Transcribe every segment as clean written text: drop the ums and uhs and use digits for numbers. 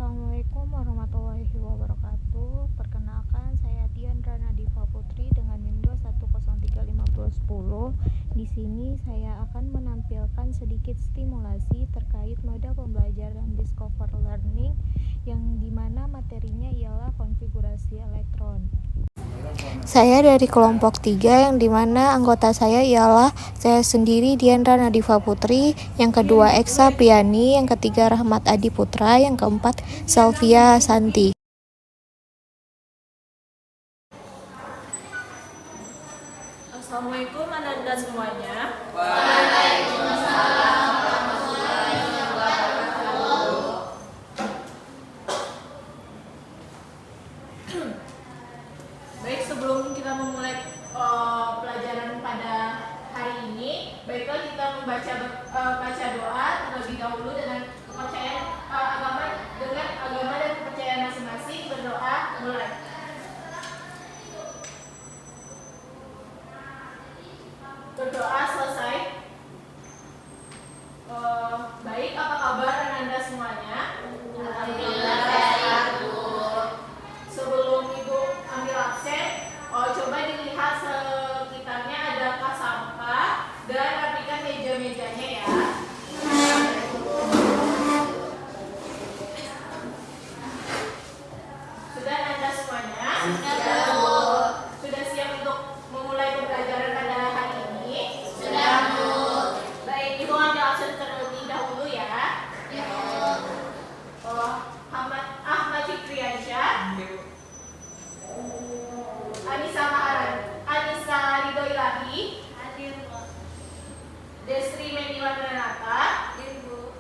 Assalamualaikum warahmatullahi wabarakatuh. Perkenalkan, saya Diandra Nadifa Putri dengan NIM 2103510. Di sini saya akan menampilkan sedikit stimulasi terkait moda pembelajaran Discover Learning yang dimana materinya ialah konfigurasi elektron. Saya dari kelompok 3 yang dimana anggota saya ialah saya sendiri Diandra Nadifa Putri, yang kedua Eksa Priani, yang ketiga Rahmat Adi Putra, yang keempat Selvia Santi. Assalamualaikum anak-anak semuanya. Baik, sebelum kita memulai pelajaran pada hari ini, baiklah kita baca doa terlebih dahulu dengan kepercayaan agama dan kepercayaan masing-masing. Berdoa mulai. Berdoa selesai. Baik, apa kabar Anda semuanya? Alhamdulillah sehat, Bu. Sebelum Ibu ambil absen, coba dilihat sekitarnya adakah sampah dan rapikan meja-mejanya ya. Sudah Anda semuanya? Sudah siap untuk memulai pembelajaran pada hari ini? Sudah, Bu. Baik, Ibu ambil absen terlebih dahulu ya. Ya, Bu. Ahmad Fikriansyah, Anissa Ridhoilahi, hadir, Bu. Desri Meniwan Renata, hadir, Bu.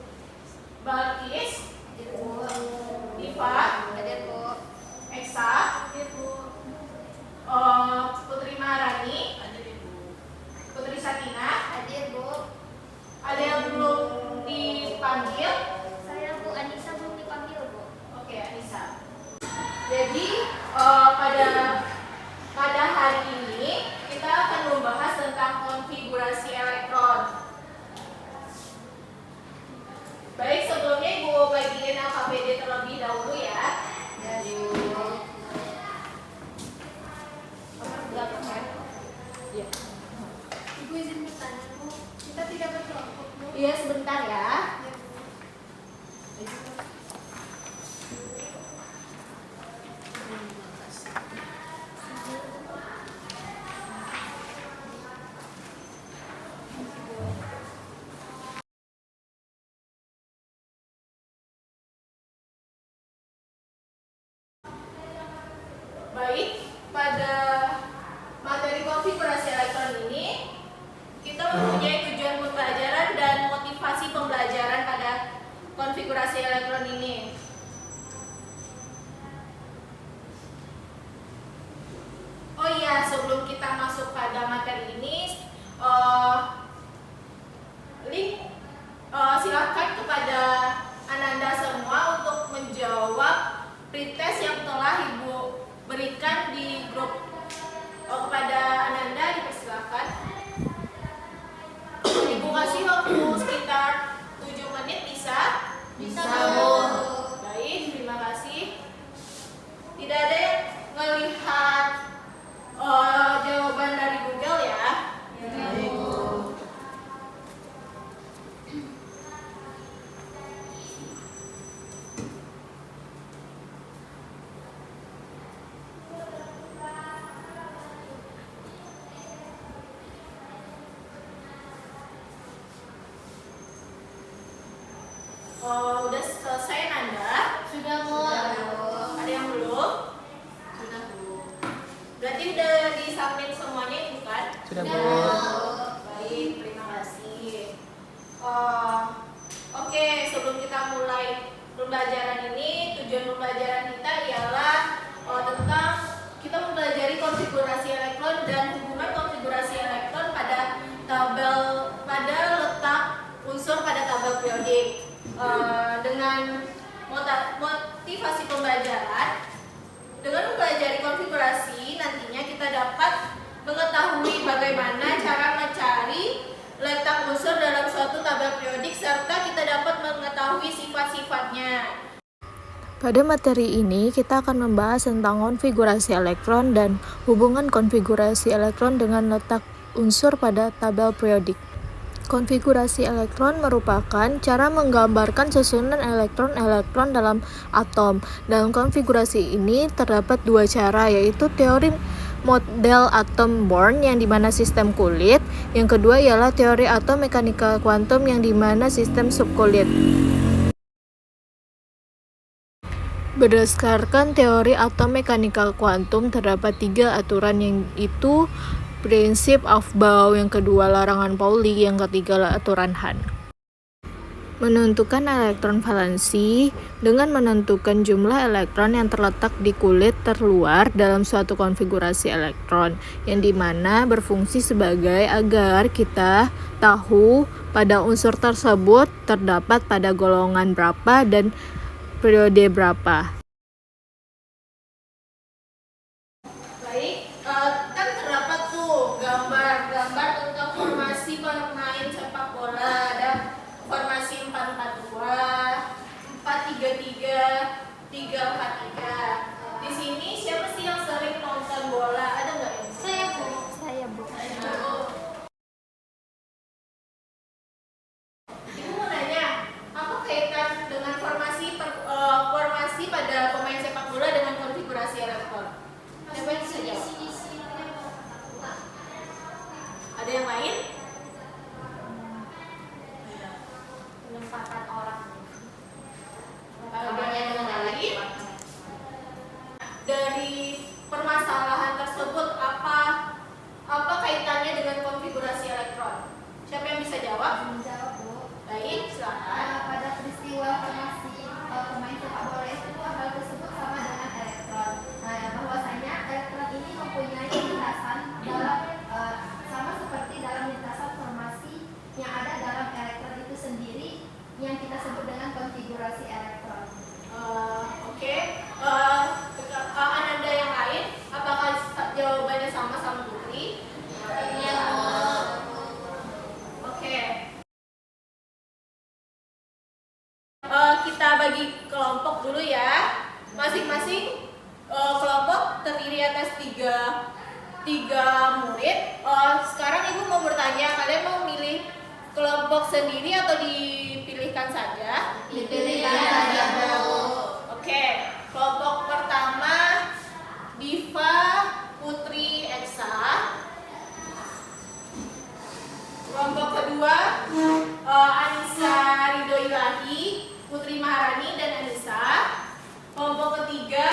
Balkis, hadir, Bu. Diva, hadir, Bu. Eksa, hadir, Bu. Putri Maharani, hadir, Bu. Putri Sakina, hadir, Bu. Ada yang belum dipanggil? Saya, Bu. Anissa belum dipanggil, Bu. Oke, Anissa. Jadi pada hari ini kita akan membahas tentang konfigurasi elektron. Baik, sebelumnya Ibu bagiin LKPD terlebih dahulu ya. Ibu izin bertanya, Bu. Kita tidak berkelompok, Bu. Iya, sebentar ya. Baik, pada materi konfigurasi elektron ini kita mempunyai tujuan pembelajaran dan motivasi pembelajaran pada konfigurasi elektron ini. Oh iya, sebelum kita masuk pada materi ini, silakan kepada Ananda semua untuk menjawab pretest yang telah Ibu berikan di grup. Kepada Ananda dipersilakan. Ibu kasih waktu sekitar 7 menit, bisa? Bisa, Bu. Baik, terima kasih. Tidak ada yang melihat jawaban dari Google ya? Ya, Bu. Udah selesai Nanda? Sudah, Bu. Ada yang belum? Sudah, Bu. Berarti udah disubmit semuanya itu kan? Sudah, Bu. Baik, terima kasih. Oke, sebelum kita mulai pembelajaran ini, tujuan pembelajaran kita ialah tentang kita mempelajari konfigurasi elektron dan hubungan konfigurasi elektron pada letak unsur pada tabel periodik. Dengan motivasi pembelajaran, dengan mempelajari konfigurasi nantinya kita dapat mengetahui bagaimana cara mencari letak unsur dalam suatu tabel periodik serta kita dapat mengetahui sifat-sifatnya. Pada materi ini, kita akan membahas tentang konfigurasi elektron dan hubungan konfigurasi elektron dengan letak unsur pada tabel periodik. Konfigurasi elektron merupakan cara menggambarkan susunan elektron-elektron dalam atom. Dalam konfigurasi ini terdapat dua cara, yaitu teori model atom Born yang dimana sistem kulit, yang kedua ialah teori atom mekanika kuantum yang dimana sistem subkulit. Berdasarkan teori atom mekanika kuantum terdapat tiga aturan, yaitu prinsip Aufbau, yang kedua larangan Pauli, yang ketiga aturan Hahn. Menentukan elektron valensi dengan menentukan jumlah elektron yang terletak di kulit terluar dalam suatu konfigurasi elektron, yang dimana berfungsi sebagai agar kita tahu pada unsur tersebut terdapat pada golongan berapa dan periode berapa. Kan terdapat tuh gambar tentang formasi pemain sepak bola. Ada formasi 4-4-2, 4-3-3, 3-4-3. Di sini siapa sih yang sering nonton bola? Ada nggak yang Saya, Bu. Ibu mau nanya, apa kaitan dengan formasi pada pemain sepak bola dengan konfigurasi elektron? Siapa yang bisa jawab? Ada yang lain? Penempatan orang. Ada yang lain? Dari permasalahan tersebut apa kaitannya dengan konfigurasi elektron? Siapa yang bisa jawab? Menjawab, Bu. Baik, silakan. Pada peristiwa formasi pemain sepak bola itu hal tersebut sama dengan elektron. Bahwasanya elektron ini mempunyai lintasan dalam sama seperti dalam lintasan formasi yang ada dalam elektron itu sendiri yang kita sebut dengan konfigurasi elektron. Oke. Ananda yang lain, apakah jawabannya sama Putri? Iya. Oke. Kita bagi kelompok dulu ya. Masing-masing kelompok terdiri atas tiga murid. Sekarang Ibu mau bertanya, kalian mau milih kelompok sendiri atau dipilihkan saja? Dipilihkan saja, Bu. Oke, kelompok pertama Diva Putri Eksa. Kelompok kedua Anissa Ridho Ilahi, Putri Maharani dan Anissa. Kelompok ketiga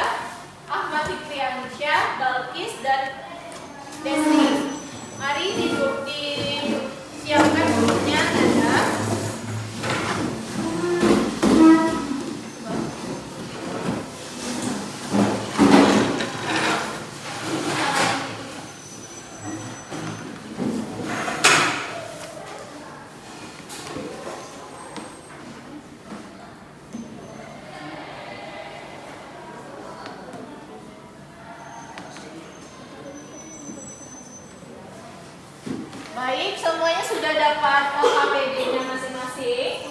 Ahmad Fikriansyah, Balkis dan Desi. Mari disiapkan grupnya Nanda. Baik, semuanya sudah dapat LKPD-nya masing-masing?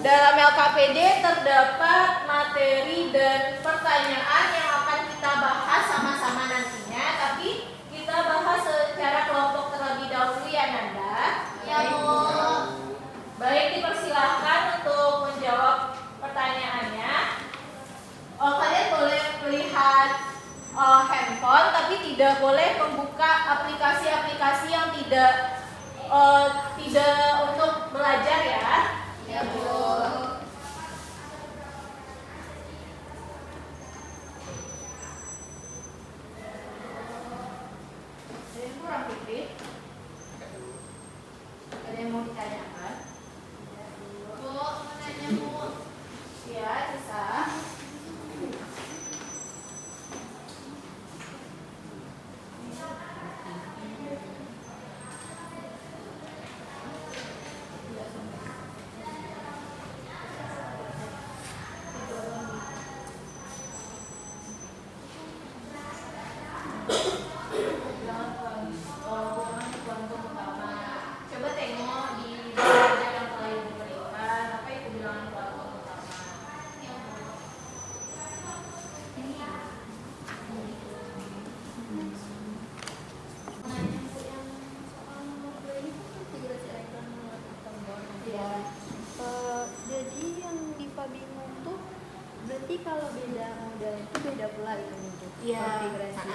Dalam LKPD terdapat materi dan pertanyaan yang akan kita bahas sama-sama nantinya, tapi kita bahas secara kelompok terlebih dahulu ya Nanda. Ya, Bu. Baik, dipersilahkan untuk menjawab pertanyaannya. Kalian boleh melihat handphone, tapi tidak boleh membuka aplikasi-aplikasi yang tidak untuk belajar ya. Ya, Bu. Ada yang kurang, Fitri? Ada yang mau ditanyakan? Bu, mau nanya, Bu. Ya, bisa. Coba tengok di belajar yang telah Ibu berikan, apa itu bilangan kuantum utama? Berarti kalau beda model itu beda pula itu untuk konfigurasi.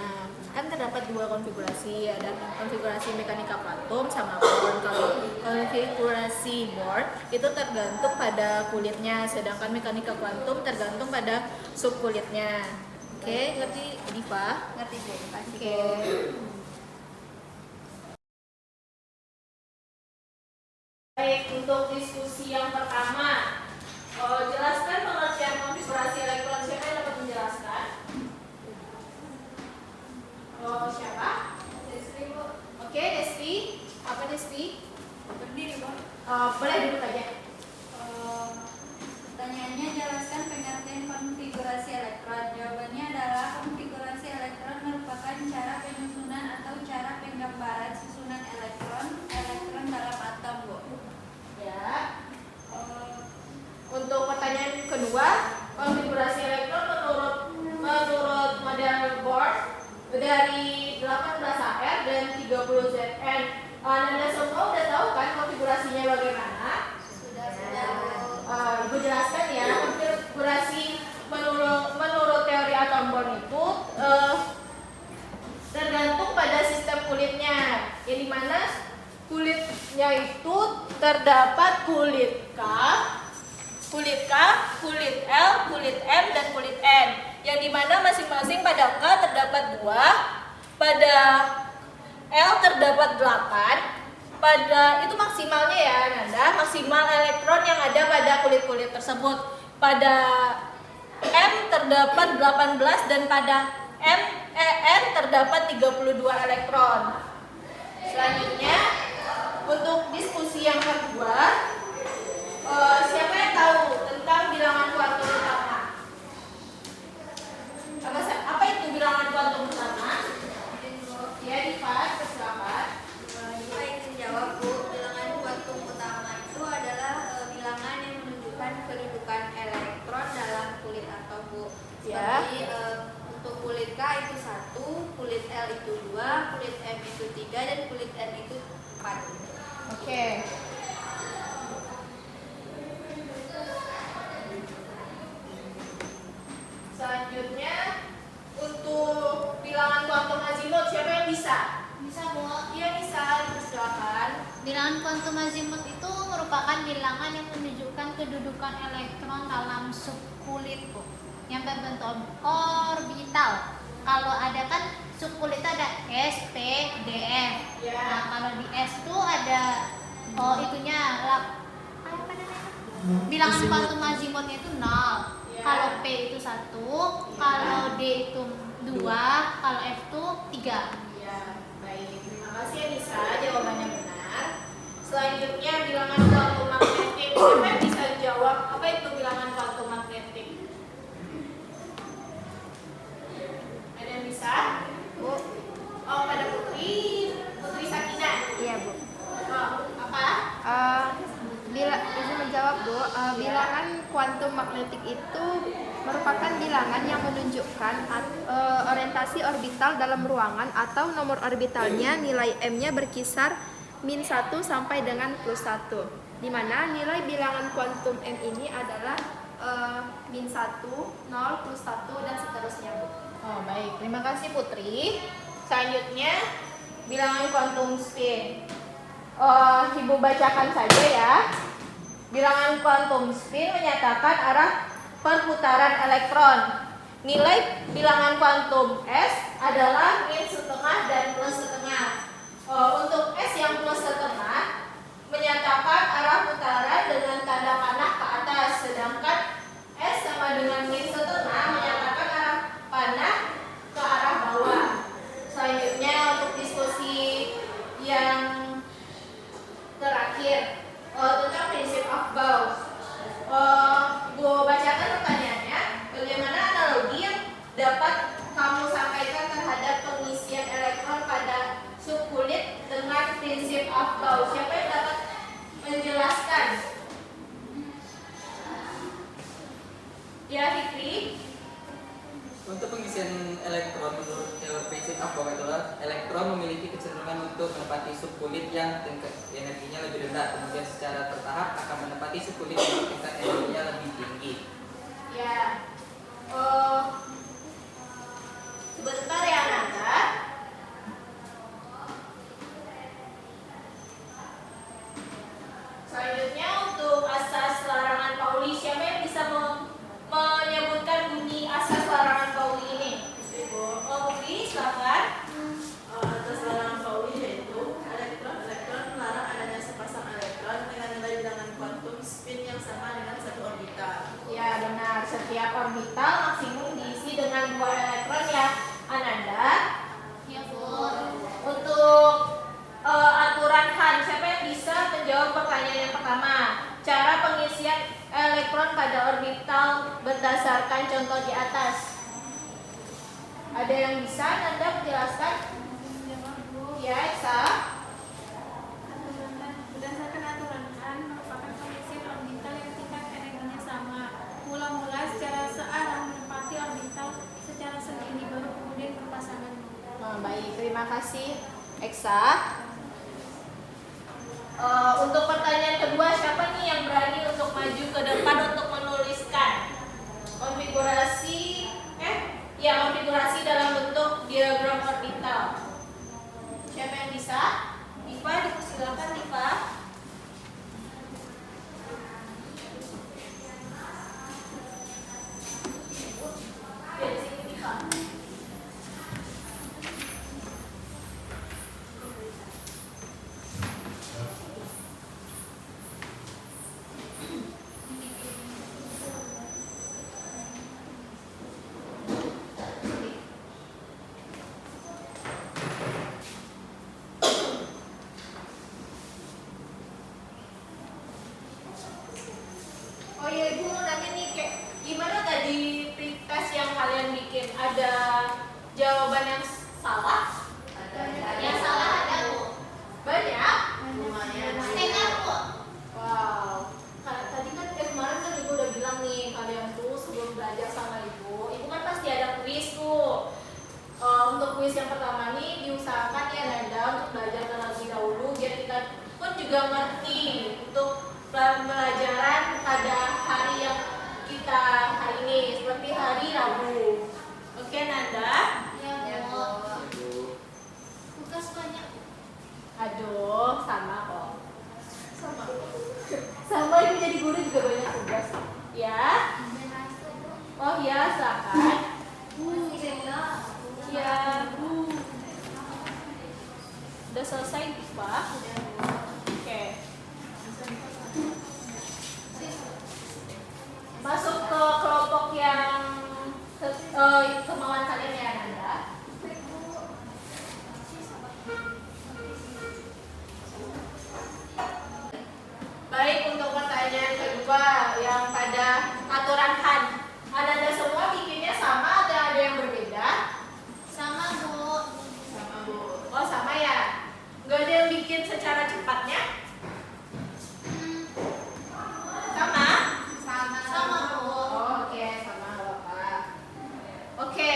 Kan terdapat dua konfigurasi, ada konfigurasi mekanika kuantum sama board. Kalau konfigurasi board itu tergantung pada kulitnya, sedangkan mekanika kuantum tergantung pada subkulitnya. Oke, ngerti Diva? Ngerti Bu? Kasih. Oke. Baik, untuk diskusi yang pertama, jelaskan pengertian konfigurasi elektron. Siapa yang dapat menjelaskan? Siapa? Desti Bu. Oke, Desti. Apa Desti? Berdiri Bu. Boleh duduk aja. Pertanyaannya, jelaskan pengertian konfigurasi elektron. Jawabannya adalah konfigurasi elektron merupakan cara penyusunan atau cara penggambaran susunan elektron dalam atom Bu. Ya. Untuk pertanyaan kedua, konfigurasi elektron menurut model Bohr dari 18AR dan 30Zn. Anda semua udah tahu kan konfigurasinya bagaimana? Sudah. Ibu jelaskan ya, konfigurasi menurut teori atom Bohr itu tergantung pada sistem kulitnya, yang dimana kulitnya itu terdapat kulit K, kulit L, kulit M, dan kulit N, yang dimana masing-masing pada K terdapat 2, pada L terdapat 8, pada itu maksimalnya ya Nanda, maksimal elektron yang ada pada kulit-kulit tersebut. Pada M terdapat 18 dan pada N terdapat 32 elektron. Selanjutnya untuk diskusi yang kedua, siapa yang tahu tentang bilangan kuantum utama? Apa itu bilangan kuantum utama? Ya, Diva, silakan. Diva izin jawab Bu. Bilangan kuantum utama itu adalah bilangan yang menunjukkan kedudukan elektron dalam kulit atom Bu. Ya. Seperti untuk kulit K itu 1, kulit L itu 2, kulit M itu 3, dan kulit N itu 4. Oke. Selanjutnya untuk bilangan kuantum azimut, siapa yang bisa? Bisa Bu. Iya bisa, silakan. Bilangan kuantum azimut itu merupakan bilangan yang menunjukkan kedudukan elektron dalam subkulit Bu, yang berbentuk orbital. Kalau ada kan subkulit ada S, P, D, F. Ya. Nah, kalau di S itu ada itunya apa namanya? Bilangan kuantum azimutnya itu 0. Ya. Kalau P itu 1, kalau D itu 2, kalau F itu 3. Ya, baik. Terima kasih Anissa, jawabannya benar. Selanjutnya bilangan kuantum magnetik. Siapa yang bisa jawab apa itu bilangan kuantum magnetik? Ada yang bisa? Bu. Oh, pada Putri Sakina. Iya Bu. Oh, apa? Izin menjawab Bu. Bilangan kuantum magnetik itu merupakan bilangan yang menunjukkan orientasi orbital dalam ruangan atau nomor orbitalnya nilai M-nya berkisar -1 sampai dengan +1, di mana nilai bilangan kuantum M ini adalah -1, 0, +1, dan seterusnya Bu. Oh, baik. Terima kasih Putri. Selanjutnya bilangan kuantum spin. Ibu bacakan saja ya. Bilangan kuantum spin menyatakan arah perputaran elektron. Nilai bilangan kuantum S adalah -1/2 dan +1/2. Untuk S yang +1/2 menyatakan arah putaran dengan tanda panah ke atas, sedangkan S sama dengan -1/2 menyatakan arah panah ke arah bawah. Selanjutnya untuk diskusi yang terakhir tentang prinsip of Gauss. Gue bacakan pertanyaannya. Bagaimana analogi yang dapat kamu sampaikan terhadap pengisian elektron pada subkulit dengan prinsip of Gauss? Siapa yang dapat menjelaskan? Ya, Fikri. Untuk pengisian elektron menurut teori prinsip of Gauss adalah elektron memiliki kecenderungan untuk menempati subkulit yang tingkat energinya lebih rendah, kemudian secara bertahap akan menempati subkulit yang tingkat energinya lebih tinggi. Ya. benar. Setiap orbital maksimum diisi dengan 2 elektron ya, Ananda. Ya, Bu. Untuk aturan Han, siapa yang bisa menjawab pertanyaan yang pertama? Cara pengisian elektron pada orbital berdasarkan contoh di atas. Ada yang bisa Ananda menjelaskan? Ya, Esa. Berdasarkan aturan Han merupakan pengisian orbital yang tingkat energinya sama. Mula-mula secara searah menempati orbital secara sendiri, baru kemudian berpasangan. Baik, terima kasih Eksa. Untuk pertanyaan kedua, siapa nih yang berani untuk maju ke depan untuk menuliskan konfigurasi konfigurasi dalam bentuk diagram orbital? Siapa yang bisa? Diva, dipersilakan Diva. Ya, di sini Diva. Oh iya, Ibu mau nanya nih, kayak gimana tadi tes yang kalian bikin? Ada jawaban yang salah? Yang salah ada, Bu. Banyak? Setengah, Bu. Wow. Tadi kan kemarin kan Ibu udah bilang nih, kalian tuh sebelum belajar sama Ibu kan pasti ada kuis tuh. Untuk kuis yang pertama nih diusahakan ya Nanda untuk belajar terlebih dahulu biar kita pun juga ngerti untuk pembelajaran pada hari yang kita hari ini, seperti hari Rabu. Oke Nanda? Ya, Bu. Tugas banyak. Aduh, sama kok. Sama ini jadi guru juga banyak tugas. Ya? Oh ya, silakan. Ya, Bu. Udah selesai, Pak? Oke. Masuk ke kelompok yang kemauan kalian ya, Nanda. Baik, untuk pertanyaan kedua yang pada aturan Han. Anda semua bikinnya sama atau ada yang berbeda? Sama, Bu. Sama, Bu. Oh, sama ya? Nggak ada yang bikin secara cepatnya? Sama? Sama, Bu. Oh, oke, sama Bapak. Oke.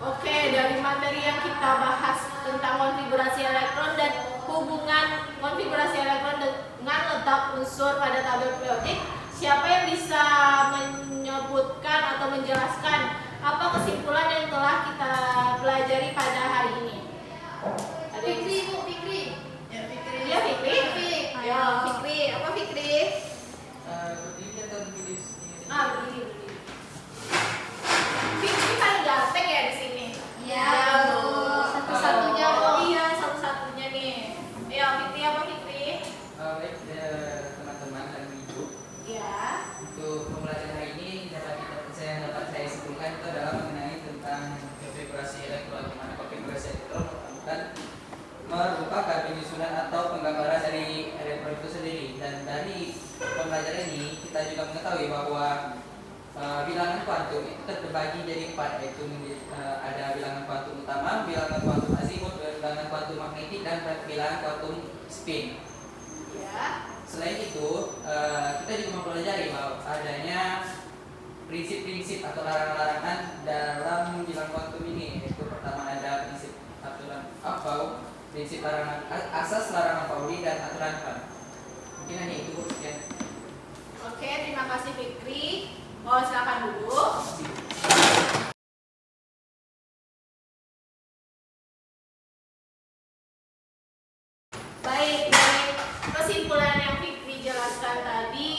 Oke, dari materi yang kita bahas tentang konfigurasi elektron dan hubungan konfigurasi elektron dengan letak unsur pada tabel periodik, siapa yang bisa menyebutkan atau menjelaskan apa kesimpulan yang telah kita pelajari pada hari ini? Ada yang Fikri, Bu, Fikri. Iya, Fikri? Ya, Fikri. Apa Fikri? Berdiri atau berdiri? Berdiri. Fikri paling ganteng ya di sini. Iya, Bu. Satu-satunya, Bu. Iya, satu-satunya nih. Ya, Fikri apa Fikri? Baik, teman-teman dan ibu. Ya. Untuk pembelajaran hari ini dapat saya simpulkan itu adalah mengenai tentang konfigurasi elektron, di mana konfigurasi elektron merupakan penyusunan atau penggambaran dari elektron itu sendiri. Dan dari pembelajaran ini kita juga mengetahui bahwa bilangan kuantum itu terbagi jadi 4, yaitu ada bilangan kuantum utama, bilangan kuantum azimut, bilangan kuantum magnetik, dan bilangan kuantum spin. Ya. Selain itu, kita juga mempelajari bahwa adanya prinsip-prinsip atau larangan-larangan dalam bilangan kuantum ini. Yaitu pertama ada prinsip aturan Aufbau, prinsip larangan asas larangan Pauli, dan aturan Han. Mungkin hanya itu, Bu. Ya. Oke, terima kasih Fikri. Oh, silakan duduk. Baik, dari kesimpulan yang Fikri jelaskan tadi,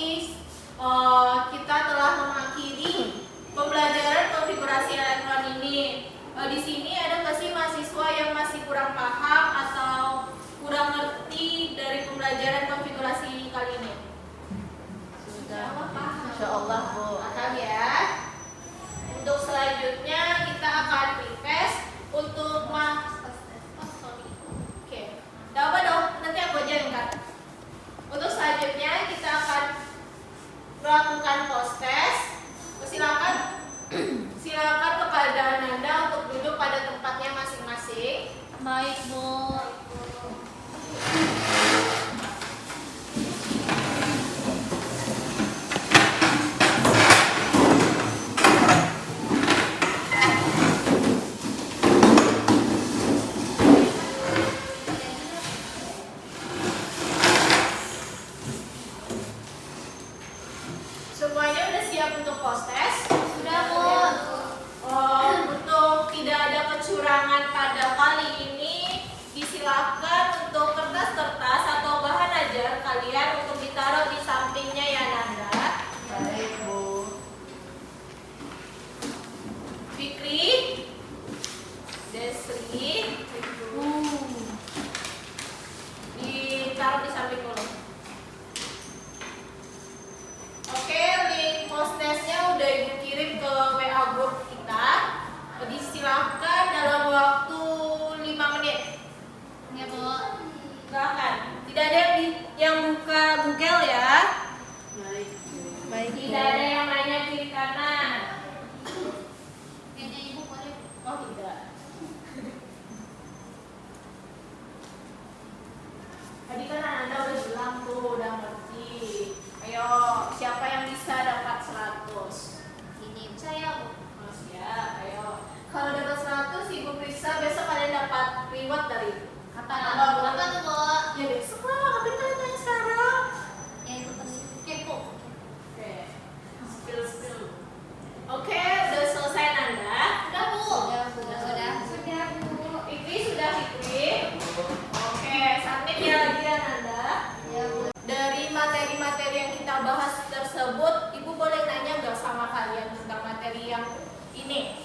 kita telah mengakhiri pembelajaran konfigurasi elektron ini. Di sini ada nggak sih mahasiswa yang masih kurang paham atau submit ya lagi ya Nanda. Dari materi-materi yang kita bahas tersebut, Ibu boleh nanya nggak sama kalian tentang materi yang ini?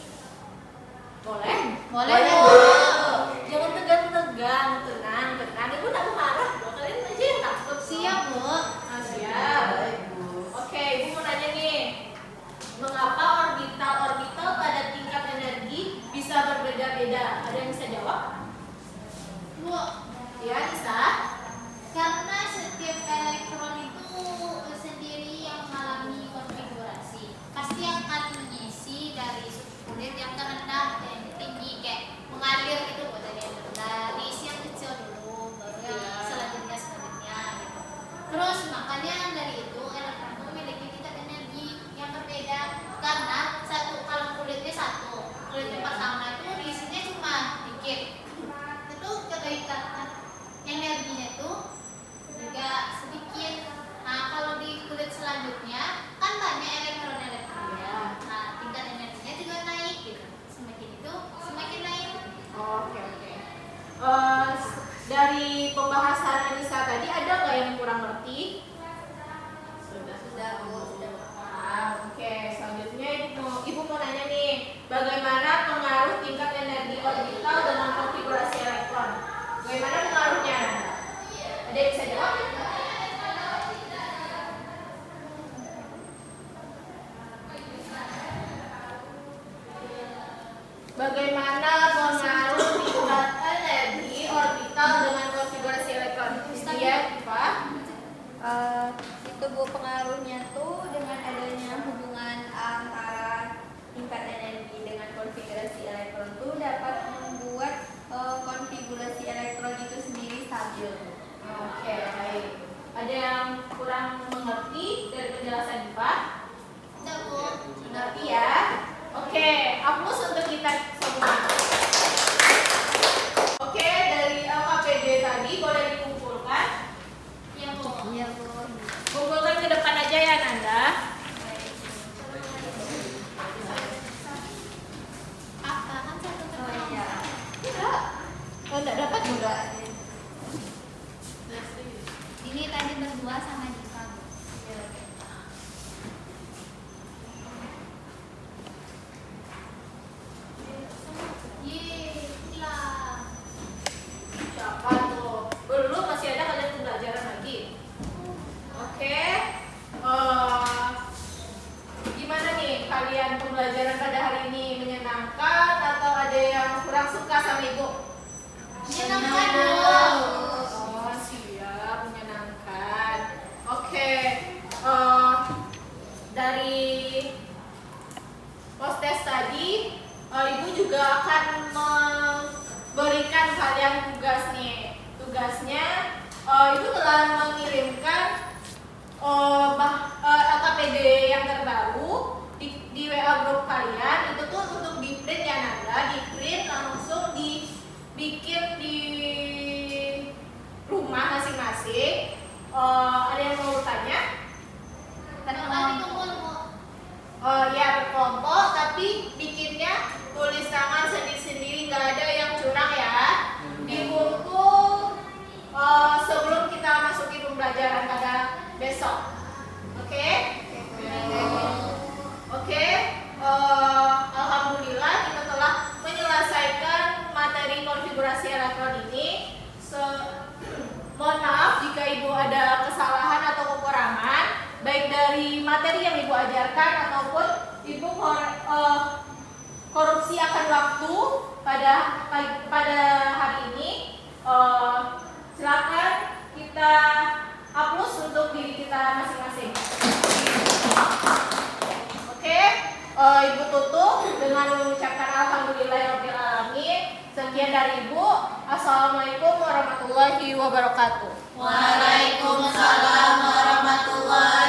Boleh? Boleh. Jangan tegang-tegang, tenang. Ibu tak marah loh, kalian aja yang takut. Siap, Bu. Siap. Oke, Ibu mau nanya nih. Mengapa orbital pada tingkat energi bisa berbeda-beda? Ada yang bisa jawab? Bu, Ya, bisa. karena setiap elektron itu sendiri yang mengalami konfigurasi, pasti akan mengisi dari sukulit yang terendah dan yang tinggi, kayak mengalir gitu, buat dari yang rendah diisi yang kecil dulu, baru yang selanjutnya gitu. Terus makanya dari itu elektron itu memiliki tingkat energi yang berbeda, karena kalau kulitnya kulit yang pertama itu diisinya cuma dikit, itu keikatan energinya itu juga sedikit. Nah, kalau di kulit selanjutnya kan banyak elektron-elektronnya. Nah, tingkat energinya juga naik gitu. Semakin itu semakin naik. Oke. Dari pembahasan Anissa tadi ada nggak yang kurang ngerti? Sudah paham. Oke, selanjutnya Ibu mau nanya nih, bagaimana pengaruh tingkat energi orbital dengan konfigurasi elektron? Bagaimana pengaruhnya? Ada yang bisa jawab? Bagaimana pengaruh tingkat energi orbital dengan konfigurasi elektron? Iya, Pak. Itu Bu, pengaruhnya tuh dengan adanya hubungan antara tingkat energi dengan konfigurasi elektron tuh dapat membuat konfigurasi elektron itu sendiri stabil. Oke, baik. Ada yang kurang mengerti dari penjelasan Pak? Udah, Bu. Mengerti ya? Oke, hapus untuk kita semua. Oke, dari LKPD tadi boleh dikumpulkan. Iya, Bu. Iya Bu. Kumpulkan ke depan aja ya Nanda. Apa kan satu Oh iya. Tidak. Oh, tidak dapat juga. ini tadi berdua sama Diva, Bu. Hilang. Siapa tuh? Belum, masih ada kalian pembelajaran lagi. Oke. Gimana nih kalian pembelajaran pada hari ini, menyenangkan atau ada yang kurang suka sama Ibu? Menyenangkan, Bu. Oh, siap, menyenangkan. Oke. Dari post-test tadi, Ibu juga akan memberikan kalian tugas nih. Tugasnya, Ibu telah mengirimkan LKPD yang terbaru di WA grup kalian. Itu tuh untuk di print ya Nanda, di print langsung dibikin di rumah masing-masing. Ada yang mau tanya? Tapi kumpul, Bu. Ya berkelompok, tapi bikinnya tulis tangan sendiri-sendiri, nggak ada yang curang ya. Dikumpul sebelum kita masuki pembelajaran pada besok. Oke? Oke. Alhamdulillah kita telah menyelesaikan materi konfigurasi elektron ini. Mohon maaf jika Ibu ada kesalahan atau kekurangan, baik dari materi yang Ibu ajarkan ataupun Ibu korupsi akan waktu pada hari ini. Silakan kita hapus untuk diri kita masing-masing. Oke, Ibu tutup dengan mengucapkan alhamdulillahirabbil alamin. Sekian dari Ibu. Assalamualaikum warahmatullahi wabarakatuh. Waalaikumsalam warahmatullahi